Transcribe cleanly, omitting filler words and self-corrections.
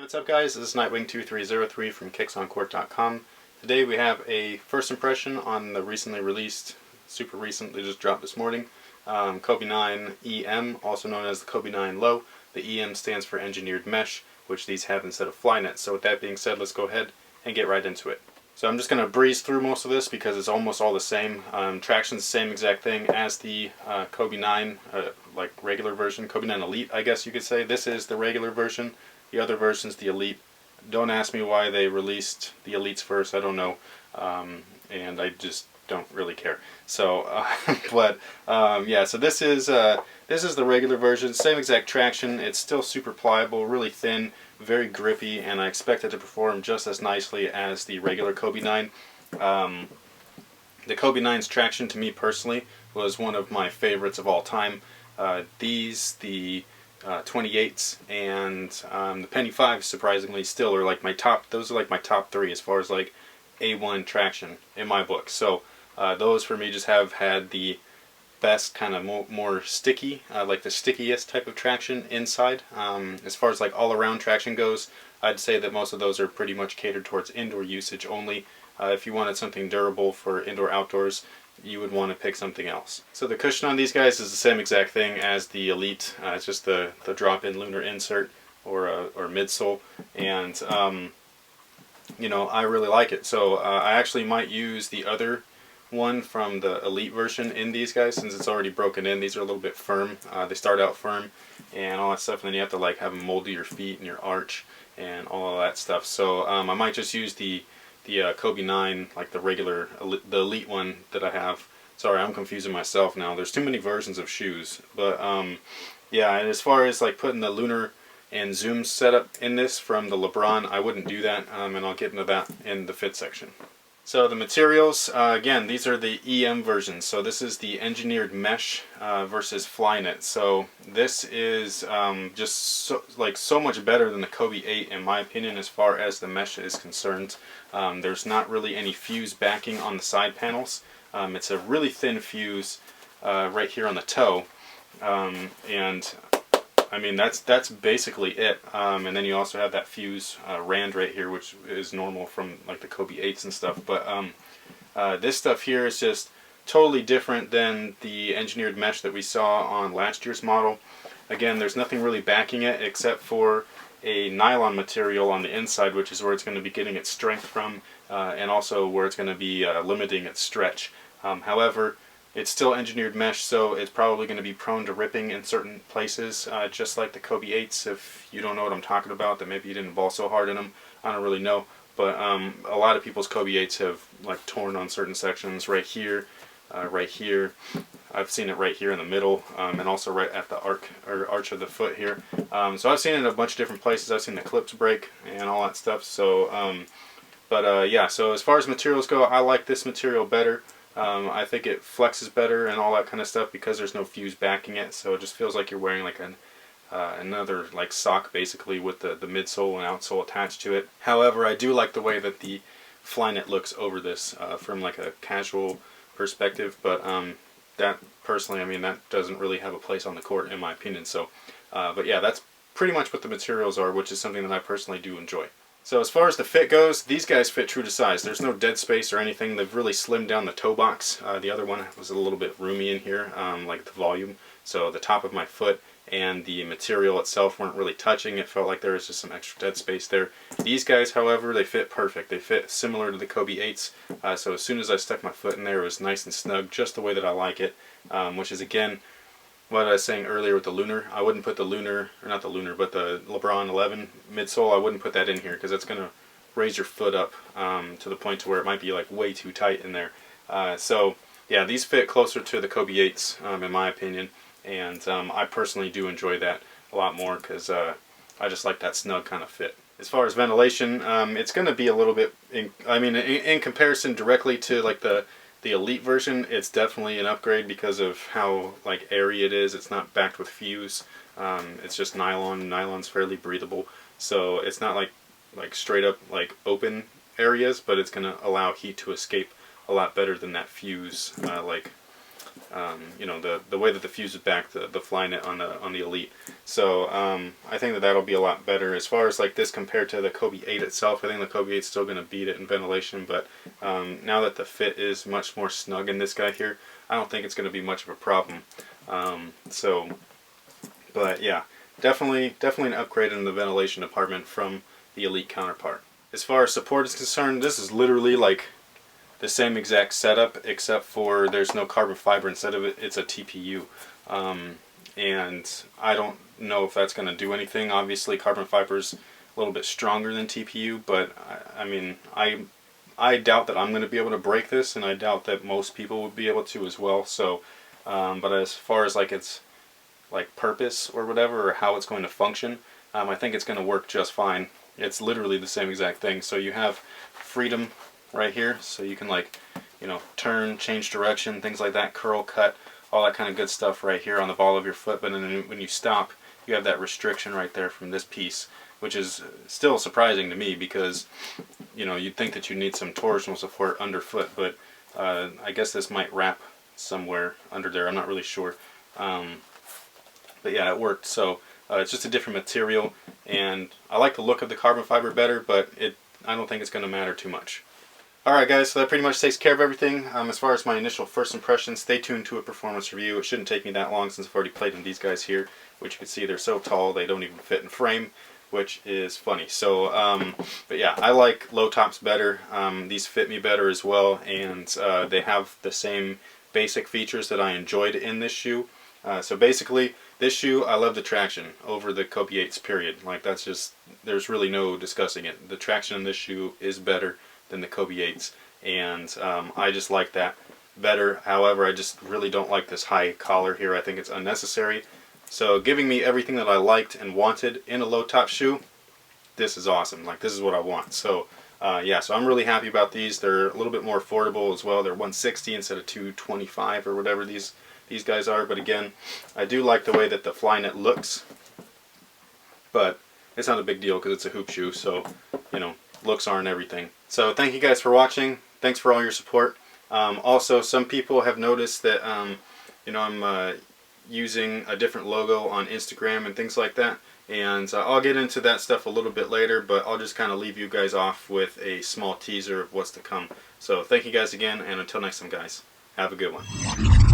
What's up guys, this is Nightwing2303 from kicksoncourt.com. Today we have a first impression on the recently released, super recently just dropped this morning, Kobe 9 EM, also known as the Kobe 9 Low. The EM stands for Engineered Mesh, which these have instead of Flynet. So with that being said, let's go ahead and get right into it. So I'm just going to breeze through most of this because it's almost all the same. Traction's the same exact thing as the Kobe 9, like regular version, Kobe 9 Elite I guess you could say. This is the regular version. The other version's the Elite. Don't ask me why they released the Elites first, I don't know, and I just don't really care. So, yeah, so this is the regular version, same exact traction. It's still super pliable, really thin, very grippy, and I expect it to perform just as nicely as the regular Kobe 9. The Kobe 9's traction, to me personally, was one of my favorites of all time. The 28s and the Penny 5s surprisingly still are like my top. Those are like my top three as far as like A1 traction in my book. So those for me just have had the best kind of more sticky, like the stickiest type of traction inside. As far as like all around traction goes, I'd say that most of those are pretty much catered towards indoor usage only. If you wanted something durable for indoor outdoors, you would want to pick something else. So the cushion on these guys is the same exact thing as the Elite. It's just the drop-in lunar insert or midsole, and you know, I really like it. So I actually might use the other one from the Elite version in these guys since it's already broken in. These are a little bit firm. They start out firm and all that stuff, and then you have to like have them mold to your feet and your arch and all of that stuff. So I might just use the Kobe 9, like the regular, the Elite one that I have. Sorry, I'm confusing myself now. There's too many versions of shoes. But yeah, and as far as like putting the lunar and zoom setup in this from the LeBron, I wouldn't do that, and I'll get into that in the fit section. So the materials, again, these are the EM versions. So this is the engineered mesh versus Flynet. So this is just so much better than the Kobe 8 in my opinion as far as the mesh is concerned. There's not really any fuse backing on the side panels. It's a really thin fuse right here on the toe, and I mean that's basically it. And then you also have that fuse rand right here, which is normal from like the Kobe 8s and stuff. But this stuff here is just totally different than the engineered mesh that we saw on last year's model. Again, there's nothing really backing it except for a nylon material on the inside, which is where it's going to be getting its strength from, and also where it's going to be limiting its stretch. However, it's still engineered mesh, so it's probably going to be prone to ripping in certain places, just like the Kobe 8s. If you don't know what I'm talking about, then maybe you didn't ball so hard in them. I don't really know, but a lot of people's Kobe 8s have like torn on certain sections, right here, right here. I've seen it right here in the middle, and also right at the arch of the foot here. So I've seen it in a bunch of different places. I've seen the clips break and all that stuff. So, yeah. So as far as materials go, I like this material better. I think it flexes better and all that kind of stuff because there's no fuse backing it. So it just feels like you're wearing like another like sock basically with the midsole and outsole attached to it. However, I do like the way that the Flynet looks over this from like a casual perspective, but that personally, I mean, that doesn't really have a place on the court in my opinion. So, but yeah, that's pretty much what the materials are, which is something that I personally do enjoy. So as far as the fit goes, these guys fit true to size. There's no dead space or anything. They've really slimmed down the toe box. The other one was a little bit roomy in here, like the volume. So the top of my foot and the material itself weren't really touching. It felt like there was just some extra dead space there. These guys, however, they fit perfect. They fit similar to the Kobe 8s. So as soon as I stuck my foot in there, it was nice and snug, just the way that I like it, which is, again, what I was saying earlier with the lunar. I wouldn't put the lunar, or not the lunar, but the LeBron 11 midsole, I wouldn't put that in here because that's going to raise your foot up to the point to where it might be like way too tight in there. So yeah, these fit closer to the Kobe 8s in my opinion, and I personally do enjoy that a lot more because I just like that snug kind of fit. As far as ventilation, it's going to be a little bit, in comparison directly to like the Elite version, it's definitely an upgrade because of how like airy it is. It's not backed with fuse. It's just nylon. Nylon's fairly breathable, so it's not like straight up like open areas, but it's going to allow heat to escape a lot better than that fuse like you know, the way that the fuse is back, the fly net on the Elite. So I think that that'll be a lot better. As far as like this compared to the Kobe 8 itself, I think the Kobe 8 is still going to beat it in ventilation, but now that the fit is much more snug in this guy here, I don't think it's going to be much of a problem. But yeah, definitely an upgrade in the ventilation department from the Elite counterpart. As far as support is concerned, this is literally like the same exact setup, except for there's no carbon fiber. Instead of it, it's a TPU. And I don't know if that's going to do anything. Obviously, carbon fiber is a little bit stronger than TPU, but I mean, I doubt that I'm going to be able to break this, and I doubt that most people would be able to as well. So, but as far as like its like purpose or whatever, or how it's going to function, I think it's going to work just fine. It's literally the same exact thing. So you have freedom right here, so you can, like, you know, turn, change direction, things like that, curl, cut, all that kind of good stuff right here on the ball of your foot. But then when you stop, you have that restriction right there from this piece, which is still surprising to me, because, you know, you'd think that you need some torsional support underfoot, but I guess this might wrap somewhere under there. I'm not really sure. But yeah, it worked. So it's just a different material, and I like the look of the carbon fiber better, but I don't think it's going to matter too much. Alright guys, so that pretty much takes care of everything. As far as my initial first impressions, stay tuned to a performance review. It shouldn't take me that long since I've already played in these guys here, which you can see they're so tall they don't even fit in frame, which is funny. So, but yeah, I like low tops better. These fit me better as well, and they have the same basic features that I enjoyed in this shoe. So basically, this shoe, I love the traction over the Kobe 8s, period. Like, that's just, there's really no discussing it. The traction in this shoe is better than the Kobe 8s, and I just like that better. However, I just really don't like this high collar here. I think it's unnecessary. So giving me everything that I liked and wanted in a low top shoe, this is awesome. Like, this is what I want. So yeah, so I'm really happy about these. They're a little bit more affordable as well. They're $160 instead of $225 or whatever these guys are. But again, I do like the way that the Flynet looks, but it's not a big deal because it's a hoop shoe, so, you know, looks aren't everything. So thank you guys for watching. Thanks for all your support. Also, some people have noticed that you know, I'm using a different logo on Instagram and things like that, and I'll get into that stuff a little bit later, but I'll just kind of leave you guys off with a small teaser of what's to come. So thank you guys again, and until next time guys, have a good one.